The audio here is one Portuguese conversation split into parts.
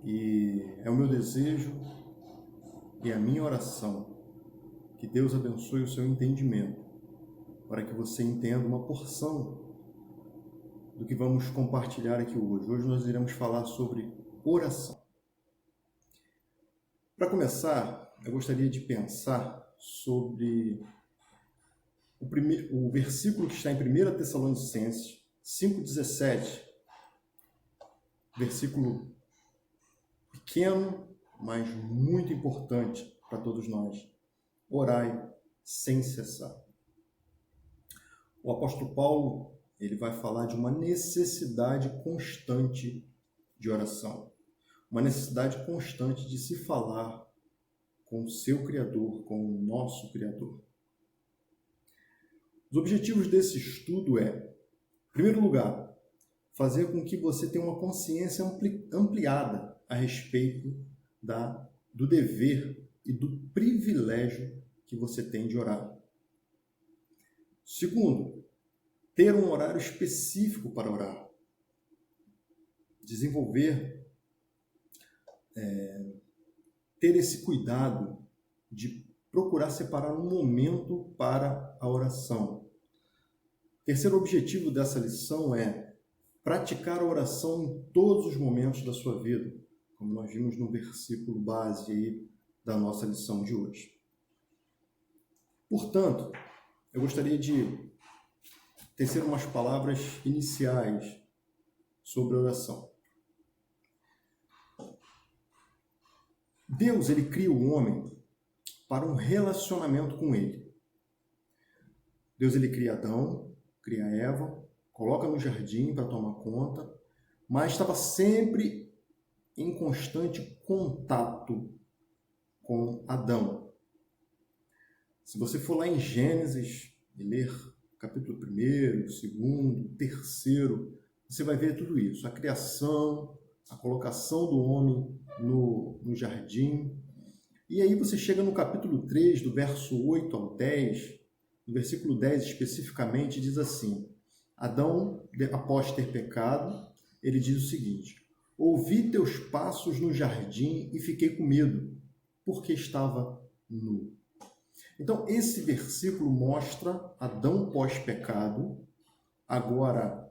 E é o meu desejo e a minha oração que Deus abençoe o seu entendimento, para que você entenda uma porção do que vamos compartilhar aqui hoje. Hoje nós iremos falar sobre oração. Para começar, eu gostaria de pensar sobre o versículo que está em 1 Tessalonicenses 5,17, versículo pequeno, mas muito importante para todos nós. Orai sem cessar. O apóstolo Paulo, ele vai falar de uma necessidade constante de oração. Uma necessidade constante de se falar com o seu Criador, com o nosso Criador. Os objetivos desse estudo é, em primeiro lugar, fazer com que você tenha uma consciência ampliada a respeito do dever e do privilégio que você tem de orar. Segundo, ter um horário específico para orar. Desenvolver, ter esse cuidado de procurar separar um momento para a oração. Terceiro objetivo dessa lição é praticar a oração em todos os momentos da sua vida, como nós vimos no versículo base aí da nossa lição de hoje. Portanto, eu gostaria de tecer umas palavras iniciais sobre a oração. Deus, ele cria o homem para um relacionamento com ele. Deus, ele cria Adão, cria Eva, coloca no jardim para tomar conta, mas estava sempre em constante contato com Adão. Se você for lá em Gênesis e ler capítulo 1º, 2º, 3º, você vai ver tudo isso. A criação, a colocação do homem no jardim. E aí você chega no capítulo 3, do verso 8 ao 10, no versículo 10 especificamente, diz assim: Adão, após ter pecado, ele diz o seguinte: ouvi teus passos no jardim e fiquei com medo, porque estava nu. Então, esse versículo mostra Adão pós-pecado, agora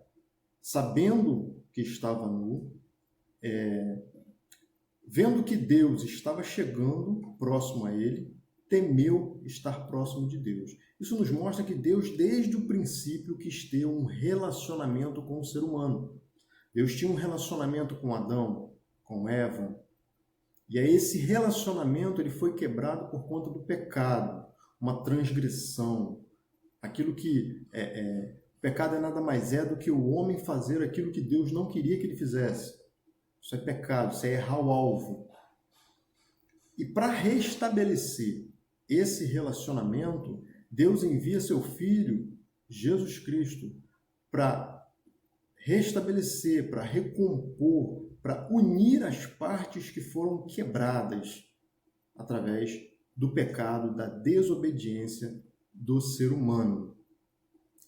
sabendo que estava nu, vendo que Deus estava chegando próximo a ele, temeu estar próximo de Deus. Isso nos mostra que Deus, desde o princípio, quis ter um relacionamento com o ser humano. Deus tinha um relacionamento com Adão, com Eva, e aí esse relacionamento ele foi quebrado por conta do pecado, uma transgressão. Aquilo que pecado é nada mais do que o homem fazer aquilo que Deus não queria que ele fizesse. Isso é pecado, isso é errar o alvo. E para restabelecer esse relacionamento, Deus envia seu Filho, Jesus Cristo, para restabelecer, para recompor, para unir as partes que foram quebradas através do pecado, da desobediência do ser humano.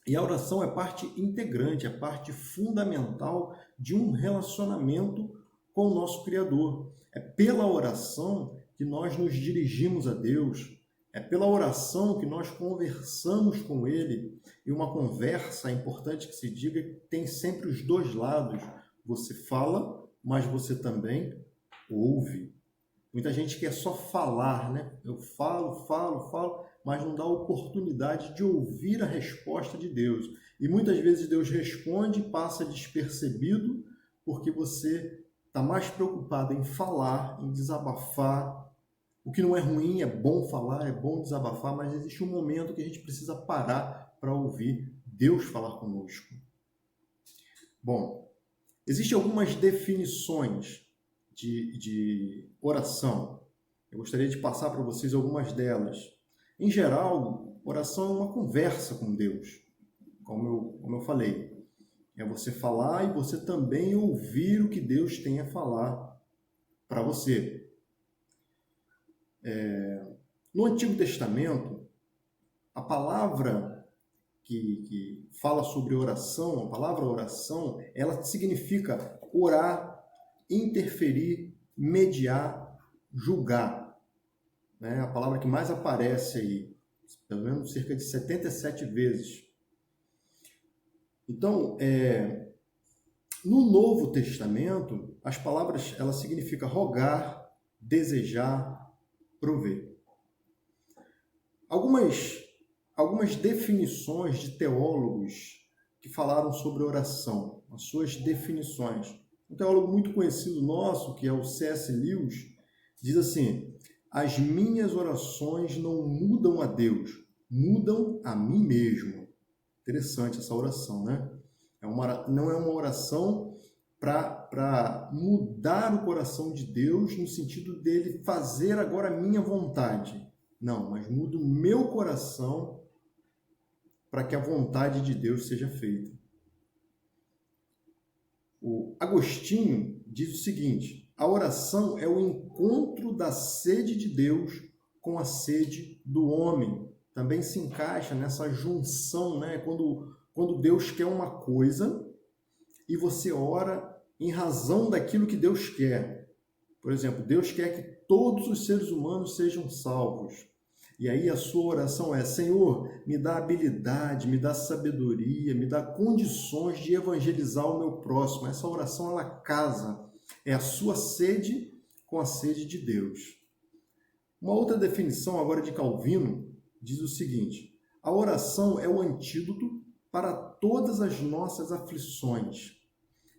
E a oração é parte integrante, é parte fundamental de um relacionamento com o nosso Criador. É pela oração que nós nos dirigimos a Deus, é pela oração que nós conversamos com Ele. E uma conversa, é importante que se diga, tem sempre os dois lados. Você fala, mas você também ouve. Muita gente quer só falar, né? Eu falo, mas não dá oportunidade de ouvir a resposta de Deus. E muitas vezes Deus responde e passa despercebido porque você está mais preocupado em falar, em desabafar. O que não é ruim, é bom falar, é bom desabafar, mas existe um momento que a gente precisa parar para ouvir Deus falar conosco. Bom, existem algumas definições de oração. Eu gostaria de passar para vocês algumas delas. Em geral, oração é uma conversa com Deus, como eu falei. É você falar e você também ouvir o que Deus tem a falar para você. No Antigo Testamento, a palavra que fala sobre oração, a palavra oração, ela significa orar, interferir, mediar, julgar, né? A palavra que mais aparece aí, pelo menos cerca de 77 vezes. Então, no Novo Testamento, as palavras, ela significa rogar, desejar, prover. Algumas definições de teólogos que falaram sobre oração, as suas definições. Um teólogo muito conhecido nosso, que é o C.S. Lewis, diz assim: as minhas orações não mudam a Deus, mudam a mim mesmo. Interessante essa oração, né? Não é uma oração para mudar o coração de Deus no sentido dele fazer agora a minha vontade. Não, mas muda o meu coração para que a vontade de Deus seja feita. O Agostinho diz o seguinte: a oração é o encontro da sede de Deus com a sede do homem. Também se encaixa nessa junção, né? Quando Deus quer uma coisa e você ora em razão daquilo que Deus quer. Por exemplo, Deus quer que todos os seres humanos sejam salvos. E aí a sua oração é: Senhor, me dá habilidade, me dá sabedoria, me dá condições de evangelizar o meu próximo. Essa oração, ela casa. É a sua sede com a sede de Deus. Uma outra definição agora de Calvino diz o seguinte: a oração é o antídoto para todas as nossas aflições.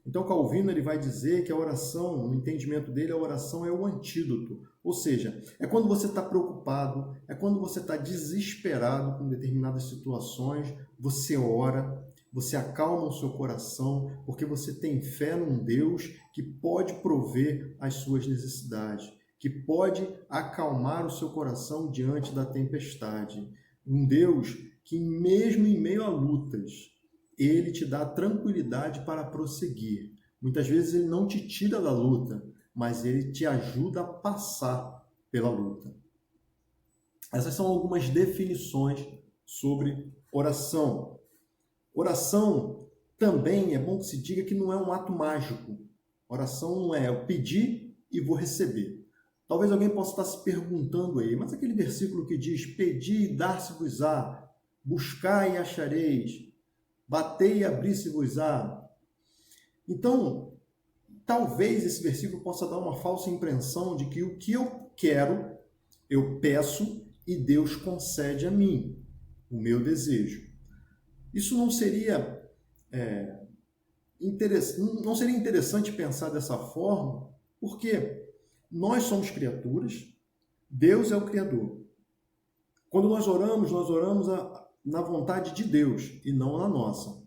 Então, Calvino ele vai dizer que a oração, no entendimento dele, a oração é o antídoto. Ou seja, é quando você está preocupado, é quando você está desesperado com determinadas situações, você ora, você acalma o seu coração, porque você tem fé num Deus que pode prover as suas necessidades, que pode acalmar o seu coração diante da tempestade. Um Deus que, mesmo em meio a lutas, ele te dá tranquilidade para prosseguir. Muitas vezes ele não te tira da luta, mas ele te ajuda a passar pela luta. Essas são algumas definições sobre oração. Oração também é bom que se diga que não é um ato mágico. Oração não é eu pedir e vou receber. Talvez alguém possa estar se perguntando aí, mas aquele versículo que diz: pedi e dar-se-vos-á, buscai e achareis, batei e abri-se-vos-á. Então, talvez esse versículo possa dar uma falsa impressão de que o que eu quero, eu peço e Deus concede a mim, o meu desejo. Isso não seria interessante pensar dessa forma, porque nós somos criaturas, Deus é o Criador. Quando nós oramos na vontade de Deus e não na nossa.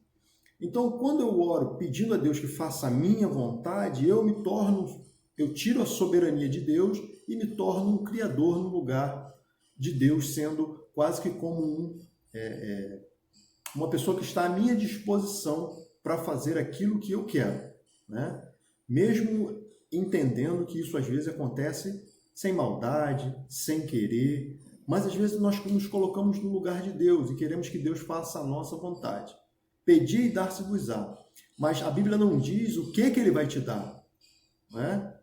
Então, quando eu oro pedindo a Deus que faça a minha vontade, eu tiro a soberania de Deus e me torno um criador no lugar de Deus, sendo quase que como uma pessoa que está à minha disposição para fazer aquilo que eu quero, né? Mesmo entendendo que isso às vezes acontece sem maldade, sem querer, mas às vezes nós nos colocamos no lugar de Deus e queremos que Deus faça a nossa vontade. Pedir e dar-se-vos-á. Mas a Bíblia não diz o que ele vai te dar, né?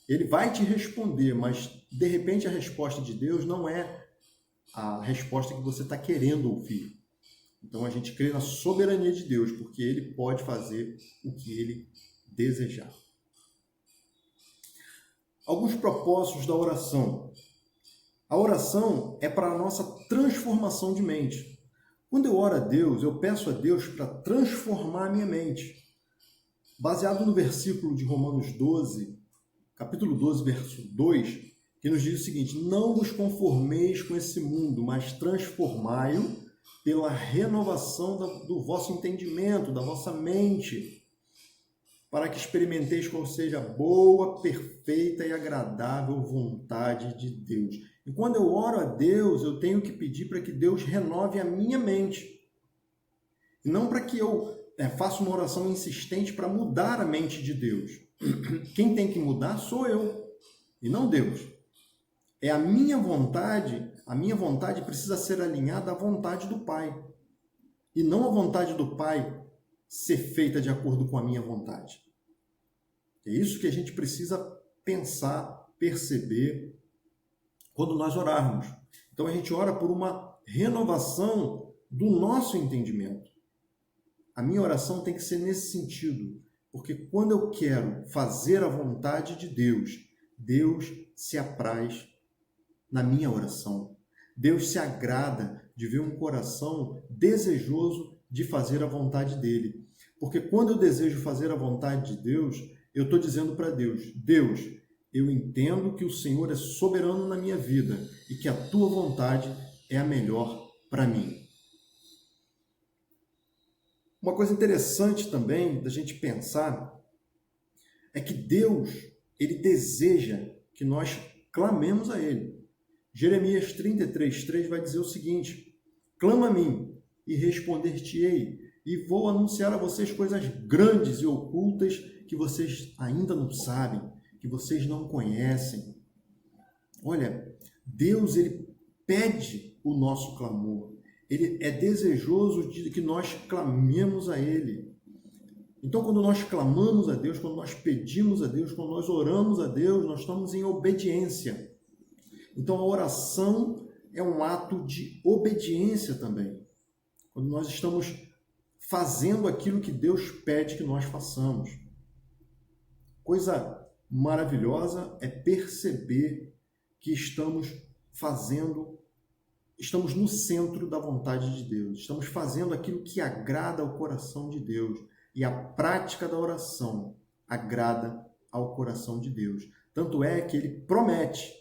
Ele vai te responder, mas de repente a resposta de Deus não é a resposta que você está querendo ouvir. Então a gente crê na soberania de Deus, porque ele pode fazer o que ele desejar. Alguns propósitos da oração. A oração é para a nossa transformação de mente. Quando eu oro a Deus, eu peço a Deus para transformar a minha mente. Baseado no versículo de Romanos 12, capítulo 12, verso 2, que nos diz o seguinte: não vos conformeis com esse mundo, mas transformai-o pela renovação do vosso entendimento, da vossa mente, para que experimenteis qual seja a boa, perfeita e agradável vontade de Deus. E quando eu oro a Deus, eu tenho que pedir para que Deus renove a minha mente. E não para que eu faça uma oração insistente para mudar a mente de Deus. Quem tem que mudar sou eu, e não Deus. É a minha vontade precisa ser alinhada à vontade do Pai. e não a vontade do Pai ser feita de acordo com a minha vontade. É isso que a gente precisa pensar, perceber quando nós orarmos. Então a gente ora por uma renovação do nosso entendimento. A minha oração tem que ser nesse sentido, porque quando eu quero fazer a vontade de Deus, Deus se apraz na minha oração. Deus se agrada de ver um coração desejoso de fazer a vontade dele. Porque quando eu desejo fazer a vontade de Deus, eu estou dizendo para Deus, Deus, eu entendo que o Senhor é soberano na minha vida e que a tua vontade é a melhor para mim. Uma coisa interessante também da gente pensar é que Deus, ele deseja que nós clamemos a ele. Jeremias 33:3 vai dizer o seguinte: clama a mim e responder-te-ei, e vou anunciar a vocês coisas grandes e ocultas que vocês ainda não sabem, que vocês não conhecem. Olha, Deus, ele pede o nosso clamor. Ele é desejoso de que nós clamemos a ele. Então, quando nós clamamos a Deus, quando nós pedimos a Deus, quando nós oramos a Deus, nós estamos em obediência. Então, a oração é um ato de obediência também. Quando nós estamos fazendo aquilo que Deus pede que nós façamos. Coisa maravilhosa é perceber que estamos no centro da vontade de Deus. Estamos fazendo aquilo que agrada ao coração de Deus. E a prática da oração agrada ao coração de Deus. Tanto é que ele promete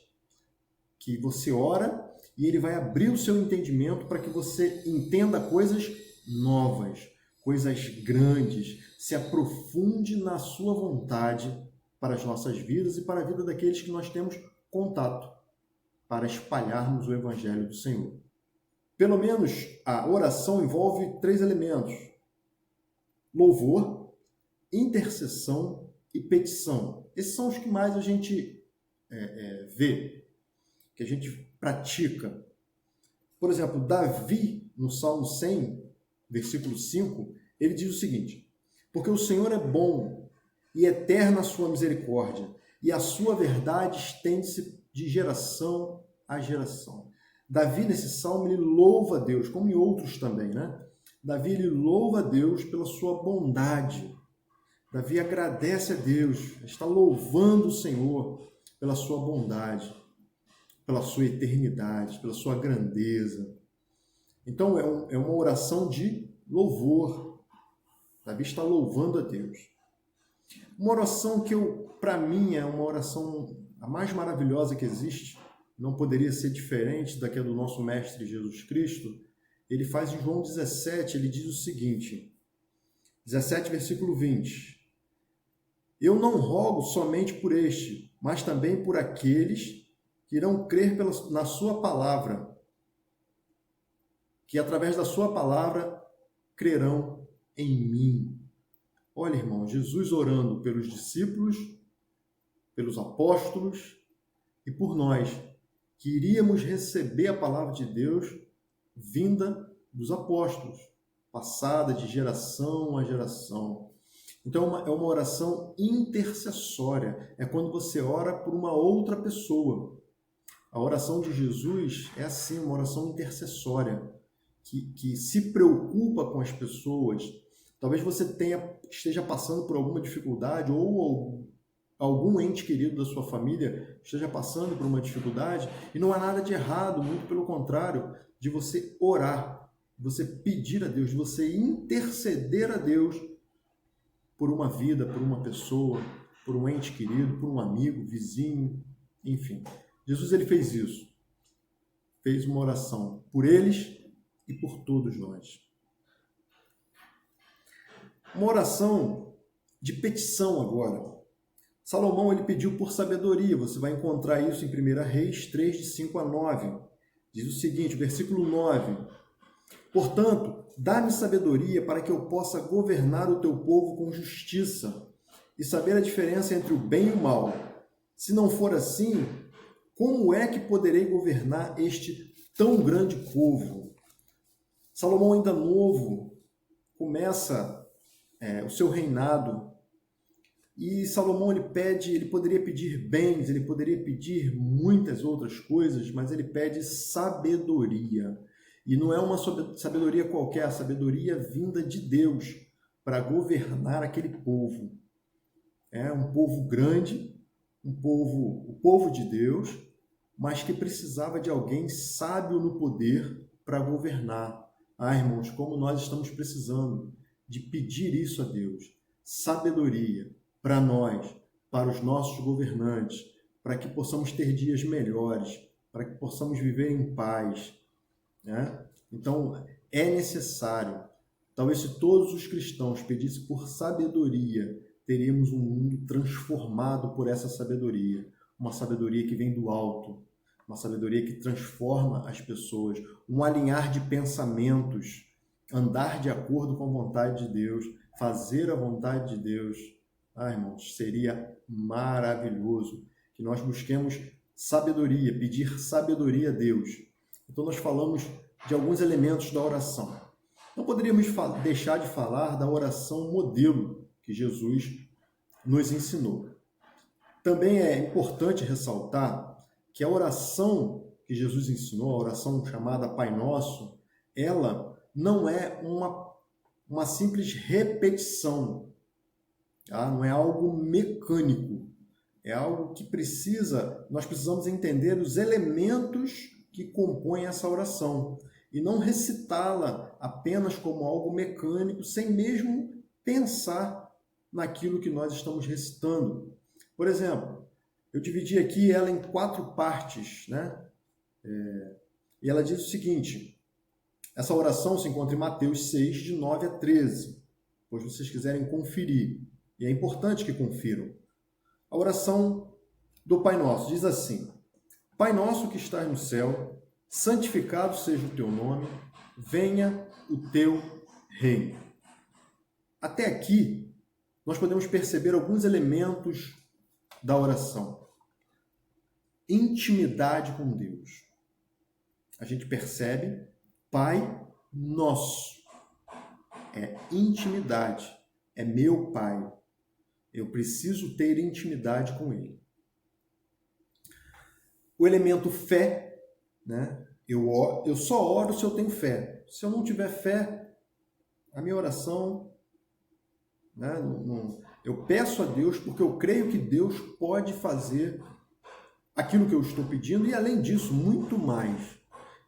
que você ora e ele vai abrir o seu entendimento para que você entenda coisas novas, coisas grandes, se aprofunde na sua vontade para as nossas vidas e para a vida daqueles que nós temos contato, para espalharmos o Evangelho do Senhor. Pelo menos a oração envolve 3 elementos: louvor, intercessão e petição. Esses são os que mais a gente vê, que a gente pratica. Por exemplo, Davi, no Salmo 100, versículo 5, ele diz o seguinte: porque o Senhor é bom e eterna a sua misericórdia, e a sua verdade estende-se de geração a geração. Davi, nesse salmo, ele louva a Deus, como em outros também, né? Davi, ele louva a Deus pela sua bondade. Davi agradece a Deus, está louvando o Senhor pela sua bondade, pela sua eternidade, pela sua grandeza. Então, é uma oração de louvor. Davi está louvando a Deus. Uma oração que, para mim, é uma oração a mais maravilhosa que existe, não poderia ser diferente da que é do nosso Mestre Jesus Cristo. Ele faz em João 17, ele diz o seguinte, 17, versículo 20. Eu não rogo somente por este, mas também por aqueles que irão crer na sua palavra, que através da sua palavra crerão em mim. Olha, irmão, Jesus orando pelos discípulos, pelos apóstolos e por nós, que iríamos receber a palavra de Deus vinda dos apóstolos, passada de geração a geração. Então, é uma oração intercessória. É quando você ora por uma outra pessoa. A oração de Jesus é assim, uma oração intercessória, que se preocupa com as pessoas. Talvez você esteja passando por alguma dificuldade ou algum ente querido da sua família esteja passando por uma dificuldade e não há nada de errado, muito pelo contrário, de você orar, de você pedir a Deus, de você interceder a Deus por uma vida, por uma pessoa, por um ente querido, por um amigo, vizinho, enfim. Jesus, ele fez isso. Fez uma oração por eles e por todos nós. Uma oração de petição agora. Salomão, ele pediu por sabedoria. Você vai encontrar isso em 1 Reis 3, de 5 a 9. Diz o seguinte, versículo 9. Portanto, dá-me sabedoria para que eu possa governar o teu povo com justiça e saber a diferença entre o bem e o mal. Se não for assim, como é que poderei governar este tão grande povo? Salomão, ainda novo, começa o seu reinado, e Salomão ele poderia pedir bens, ele poderia pedir muitas outras coisas, mas ele pede sabedoria. E não é uma sabedoria qualquer, a sabedoria vinda de Deus para governar aquele povo. É um povo grande, o povo de Deus, mas que precisava de alguém sábio no poder para governar. Irmãos, como nós estamos precisando de pedir isso a Deus, sabedoria para nós, para os nossos governantes, para que possamos ter dias melhores, para que possamos viver em paz, né? Então, é necessário. Talvez se todos os cristãos pedissem por sabedoria, teríamos um mundo transformado por essa sabedoria. Uma sabedoria que vem do alto, uma sabedoria que transforma as pessoas, um alinhar de pensamentos, andar de acordo com a vontade de Deus, fazer a vontade de Deus. Irmãos, seria maravilhoso que nós busquemos sabedoria, pedir sabedoria a Deus. Então nós falamos de alguns elementos da oração. Não poderíamos deixar de falar da oração modelo que Jesus nos ensinou. Também é importante ressaltar que a oração que Jesus ensinou, a oração chamada Pai Nosso, ela não é uma simples repetição, tá? Não é algo mecânico, é algo que nós precisamos entender os elementos que compõem essa oração e não recitá-la apenas como algo mecânico, sem mesmo pensar naquilo que nós estamos recitando. Por exemplo, eu dividi aqui ela em 4 partes, né? E ela diz o seguinte: essa oração se encontra em Mateus 6, de 9 a 13, pois vocês quiserem conferir, e é importante que confiram. A oração do Pai Nosso diz assim: Pai nosso que estás no céu, santificado seja o teu nome, venha o teu reino. Até aqui, nós podemos perceber alguns elementos da oração. Intimidade com Deus. A gente percebe Pai Nosso. É intimidade. É meu Pai. Eu preciso ter intimidade com Ele. O elemento fé, né? Eu só oro se eu tenho fé. Se eu não tiver fé, a minha oração, né, eu peço a Deus porque eu creio que Deus pode fazer aquilo que eu estou pedindo e, além disso, muito mais.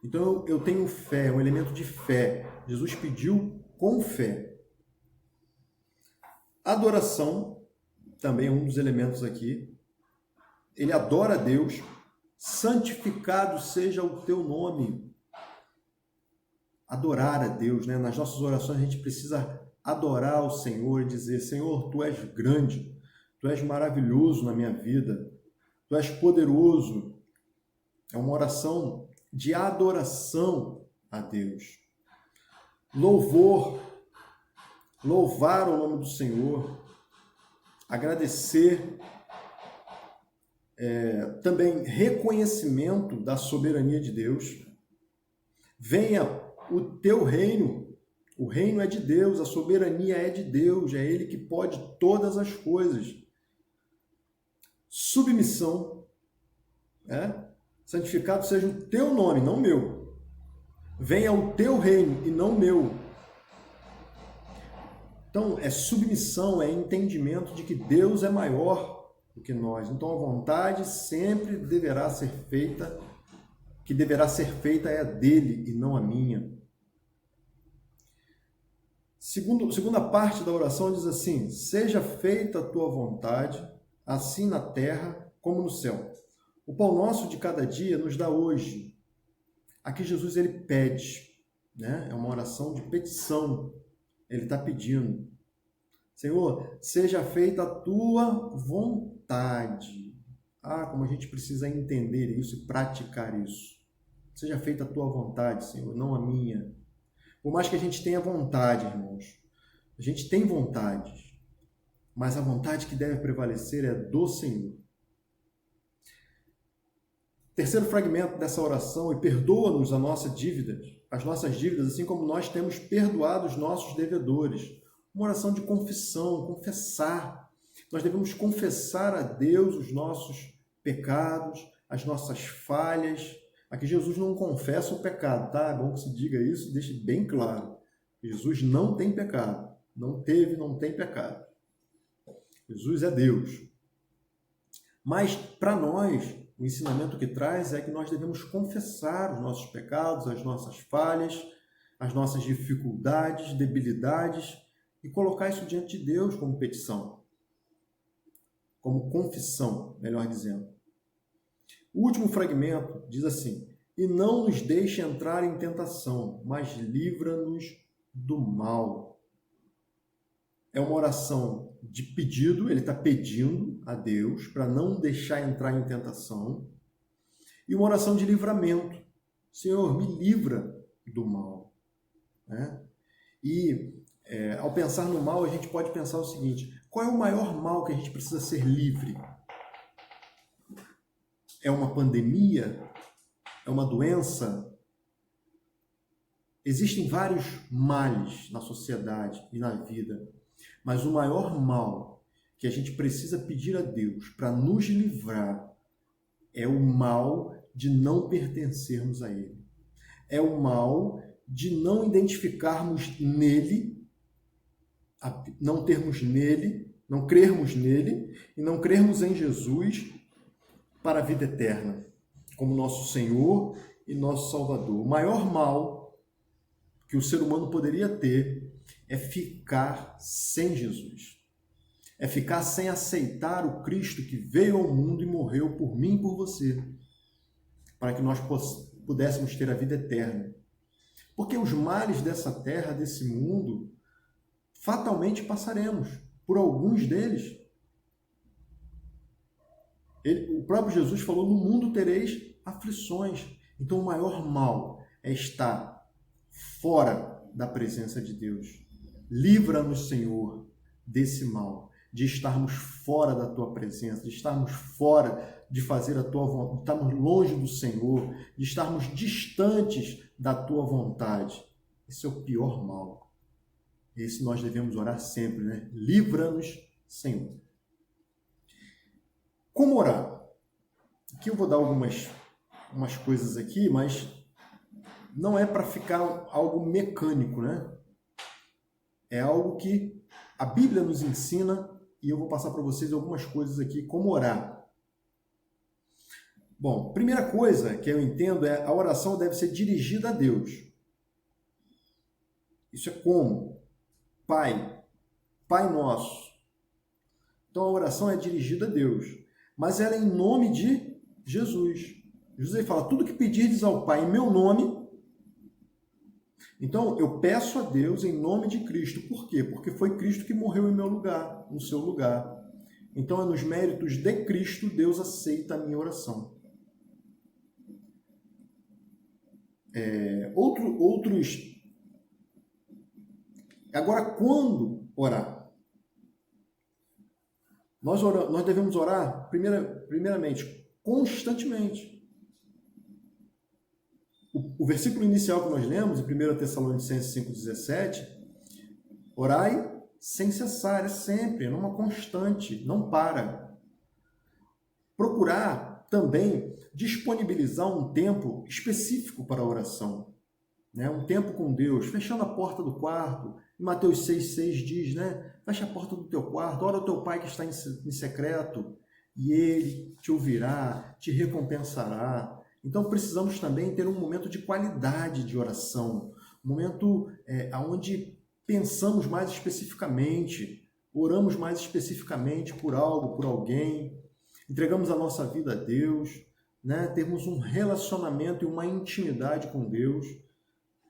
Então, eu tenho fé, um elemento de fé. Jesus pediu com fé. Adoração, também é um dos elementos aqui. Ele adora a Deus. Santificado seja o teu nome. Adorar a Deus, né? Nas nossas orações a gente precisa adorar o Senhor e dizer: Senhor, Tu és grande, Tu és maravilhoso na minha vida, Tu és poderoso. É uma oração de adoração a Deus. Louvor, louvar o nome do Senhor, agradecer, também reconhecimento da soberania de Deus. Venha o teu reino. O reino é de Deus, a soberania é de Deus, é Ele que pode todas as coisas. Submissão, santificado seja o teu nome, não meu. Venha o teu reino e não meu. Então, é submissão, é entendimento de que Deus é maior do que nós. Então, a vontade sempre deverá ser feita, que deverá ser feita é a dele e não a minha. Segunda parte da oração diz assim: seja feita a tua vontade, assim na terra como no céu. O pão nosso de cada dia nos dá hoje. Aqui Jesus ele pede, né? É uma oração de petição. Ele está pedindo: Senhor, seja feita a tua vontade. Como a gente precisa entender isso e praticar isso. Seja feita a tua vontade, Senhor, não a minha. Por mais que a gente tenha vontade, irmãos, a gente tem vontade, mas a vontade que deve prevalecer é do Senhor. Terceiro fragmento dessa oração: e perdoa-nos a nossa dívida, as nossas dívidas, assim como nós temos perdoado os nossos devedores. Uma oração de confissão, confessar. Nós devemos confessar a Deus os nossos pecados, as nossas falhas. Aqui Jesus não confessa o pecado, tá? É bom que se diga isso, deixe bem claro. Jesus não tem pecado. Não teve, não tem pecado. Jesus é Deus. Mas, para nós, o ensinamento que traz é que nós devemos confessar os nossos pecados, as nossas falhas, as nossas dificuldades, debilidades e colocar isso diante de Deus como petição, como confissão, melhor dizendo. O último fragmento diz assim: e não nos deixe entrar em tentação, mas livra-nos do mal. É uma oração de pedido, ele está pedindo a Deus para não deixar entrar em tentação. E uma oração de livramento. Senhor, me livra do mal. Né? E ao pensar no mal, a gente pode pensar o seguinte: qual é o maior mal que a gente precisa ser livre? É uma pandemia? É uma doença? Existem vários males na sociedade e na vida, mas o maior mal que a gente precisa pedir a Deus para nos livrar é o mal de não pertencermos a Ele. É o mal de não identificarmos nele, não termos nele, não crermos nele e não crermos em Jesus para a vida eterna, como nosso Senhor e nosso Salvador. O maior mal que o ser humano poderia ter é ficar sem Jesus. É ficar sem aceitar o Cristo que veio ao mundo e morreu por mim e por você, para que nós pudéssemos ter a vida eterna. Porque os males dessa terra, desse mundo, fatalmente passaremos por alguns deles. O próprio Jesus falou: no mundo tereis aflições. Então o maior mal é estar fora da presença de Deus. Livra-nos, Senhor, desse mal, de estarmos fora da tua presença, de estarmos fora de fazer a tua vontade, de estarmos longe do Senhor, de estarmos distantes da tua vontade. Esse é o pior mal. Esse nós devemos orar sempre, né? Livra-nos, Senhor. Como orar? Aqui eu vou dar umas coisas aqui, mas não é para ficar algo mecânico, né? É algo que a Bíblia nos ensina e eu vou passar para vocês algumas coisas aqui, como orar. Bom, primeira coisa que eu entendo é a oração deve ser dirigida a Deus. Isso é como? Pai nosso. Então a oração é dirigida a Deus, mas ela é em nome de Jesus. Jesus fala: tudo que pedirdes ao Pai em meu nome. Então eu peço a Deus em nome de Cristo. Por quê? Porque foi Cristo que morreu em meu lugar, no seu lugar. Então é nos méritos de Cristo Deus aceita a minha oração. Outros. Agora, quando orar? Nós devemos orar, primeiramente, constantemente. O versículo inicial que nós lemos, em 1 Tessalonicenses 5,17, orai sem cessar, é sempre, é uma constante, não para. Procurar também disponibilizar um tempo específico para a oração, né? Um tempo com Deus, fechando a porta do quarto. Em Mateus 6,6 diz, né? Fecha a porta do teu quarto, ora ao teu Pai que está em secreto, e Ele te ouvirá, te recompensará. Então precisamos também ter um momento de qualidade de oração, um momento onde pensamos mais especificamente, oramos mais especificamente por algo, por alguém, entregamos a nossa vida a Deus, né? Temos um relacionamento e uma intimidade com Deus.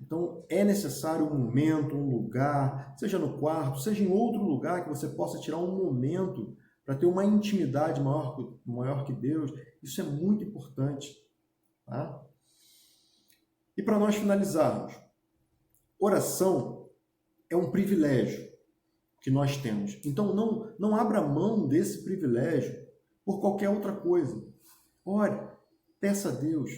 Então é necessário um momento, um lugar, seja no quarto, seja em outro lugar, que você possa tirar um momento para ter uma intimidade maior que Deus. Isso é muito importante. Tá? E para nós finalizarmos, oração é um privilégio que nós temos. Então não abra mão desse privilégio por qualquer outra coisa. Ore, peça a Deus.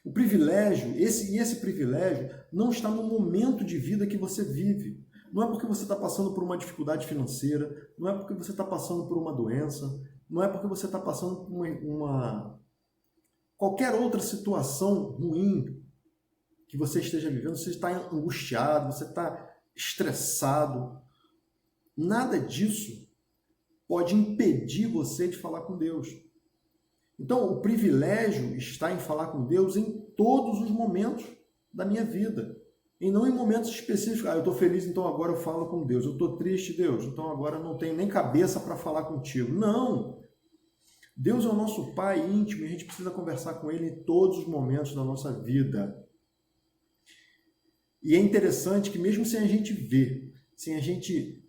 O privilégio, esse privilégio não está no momento de vida que você vive. Não é porque você está passando por uma dificuldade financeira, não é porque você está passando por uma doença, não é porque você está passando por qualquer outra situação ruim que você esteja vivendo, você está angustiado, você está estressado. Nada disso pode impedir você de falar com Deus. Então, o privilégio está em falar com Deus em todos os momentos da minha vida. E não em momentos específicos. Eu estou feliz, então agora eu falo com Deus. Eu estou triste, Deus, então agora eu não tenho nem cabeça para falar contigo. Não! Deus é o nosso Pai íntimo e a gente precisa conversar com Ele em todos os momentos da nossa vida. E é interessante que mesmo sem a gente ver, sem a gente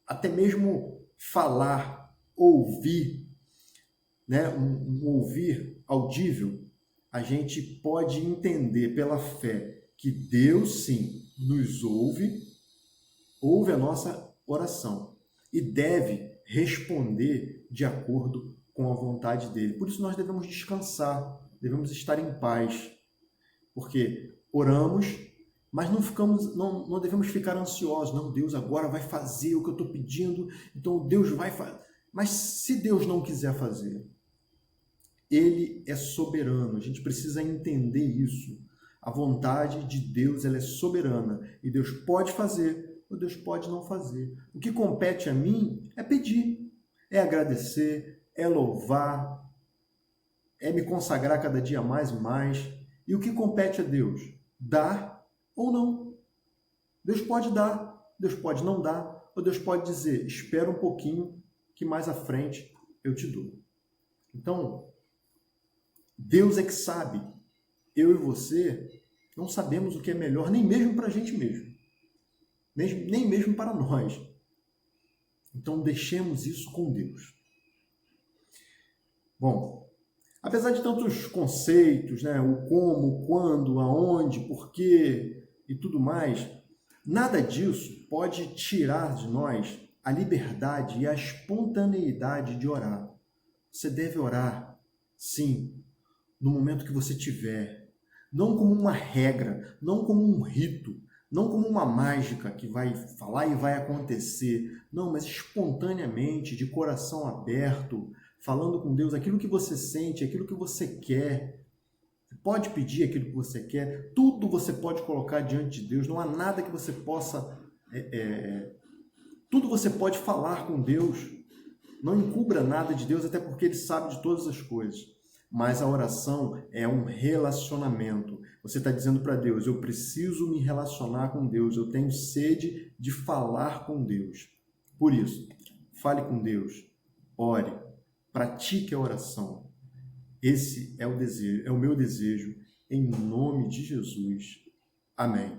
até mesmo falar, ouvir, né, um ouvir audível, a gente pode entender pela fé que Deus sim nos ouve a nossa oração e deve responder de acordo com a vontade dele. Por isso nós devemos descansar, devemos estar em paz, porque oramos, mas não devemos ficar ansiosos. Não, Deus agora vai fazer o que eu estou pedindo, então Deus vai fazer. Mas se Deus não quiser fazer, Ele é soberano, a gente precisa entender isso. A vontade de Deus, ela é soberana, e Deus pode fazer, ou Deus pode não fazer. O que compete a mim é pedir, é agradecer, é louvar, é me consagrar cada dia mais e mais. E o que compete a Deus? Dar ou não. Deus pode dar, Deus pode não dar, ou Deus pode dizer, espera um pouquinho, que mais à frente eu te dou. Então, Deus é que sabe. Eu e você não sabemos o que é melhor, nem mesmo para a gente mesmo. Nem mesmo para nós. Então, deixemos isso com Deus. Bom, apesar de tantos conceitos, né, o como, o quando, aonde, porquê e tudo mais, nada disso pode tirar de nós a liberdade e a espontaneidade de orar. Você deve orar, sim, no momento que você tiver, não como uma regra, não como um rito, não como uma mágica que vai falar e vai acontecer, não, mas espontaneamente, de coração aberto, falando com Deus aquilo que você sente, aquilo que você quer. Você pode pedir aquilo que você quer, tudo você pode colocar diante de Deus, não há nada que você possa... tudo você pode falar com Deus, não encubra nada de Deus, até porque Ele sabe de todas as coisas. Mas a oração é um relacionamento. Você está dizendo para Deus, eu preciso me relacionar com Deus, eu tenho sede de falar com Deus. Por isso, fale com Deus, ore, pratique a oração. Esse é o desejo, é o meu desejo, em nome de Jesus. Amém.